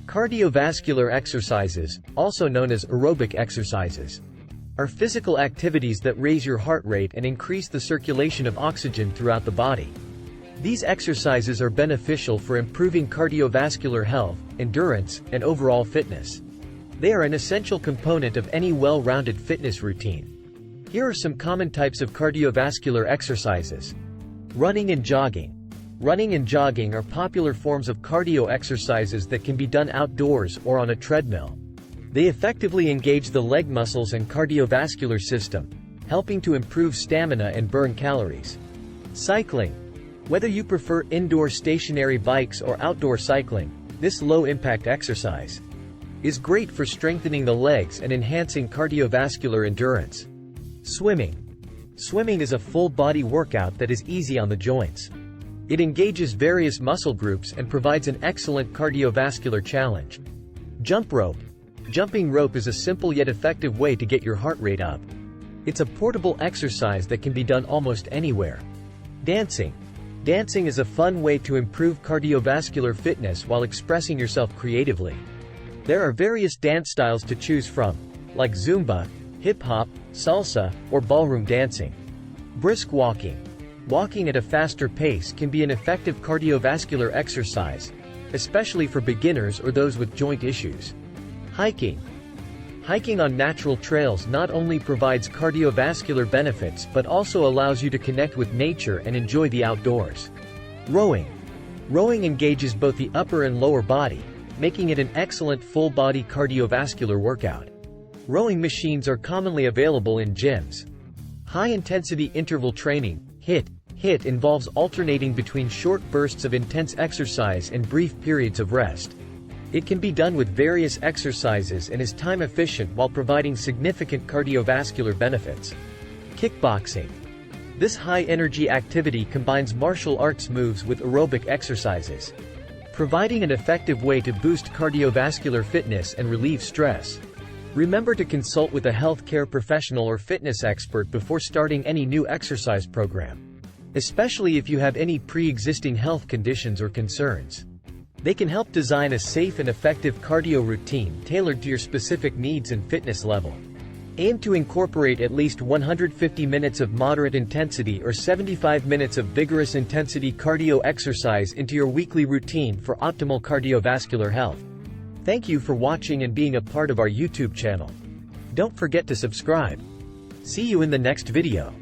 Cardiovascular exercises, also known as aerobic exercises, are physical activities that raise your heart rate and increase the circulation of oxygen throughout the body. These exercises are beneficial for improving cardiovascular health, endurance, and overall fitness. They are an essential component of any well-rounded fitness routine. Here are some common types of cardiovascular exercises. Running and jogging. Running and jogging are popular forms of cardio exercises that can be done outdoors or on a treadmill. They effectively engage the leg muscles and cardiovascular system, helping to improve stamina and burn calories. Cycling. Whether you prefer indoor stationary bikes or outdoor cycling, this low-impact exercise is great for strengthening the legs and enhancing cardiovascular endurance. Swimming. Swimming is a full-body workout that is easy on the joints. It engages various muscle groups and provides an excellent cardiovascular challenge. Jump rope. Jumping rope is a simple yet effective way to get your heart rate up. It's a portable exercise that can be done almost anywhere. Dancing. Dancing is a fun way to improve cardiovascular fitness while expressing yourself creatively. There are various dance styles to choose from, like Zumba, hip-hop, salsa, or ballroom dancing. Brisk walking. Walking at a faster pace can be an effective cardiovascular exercise, especially for beginners or those with joint issues. Hiking. Hiking on natural trails not only provides cardiovascular benefits but also allows you to connect with nature and enjoy the outdoors. Rowing. Rowing engages both the upper and lower body, making it an excellent full-body cardiovascular workout. Rowing machines are commonly available in gyms. High-intensity interval training, HIIT, involves alternating between short bursts of intense exercise and brief periods of rest. It can be done with various exercises and is time-efficient while providing significant cardiovascular benefits. Kickboxing. This high-energy activity combines martial arts moves with aerobic exercises, providing an effective way to boost cardiovascular fitness and relieve stress. Remember to consult with a healthcare professional or fitness expert before starting any new exercise program, especially if you have any pre-existing health conditions or concerns. They can help design a safe and effective cardio routine tailored to your specific needs and fitness level. Aim to incorporate at least 150 minutes of moderate intensity or 75 minutes of vigorous intensity cardio exercise into your weekly routine for optimal cardiovascular health. Thank you for watching and being a part of our YouTube channel. Don't forget to subscribe. See you in the next video.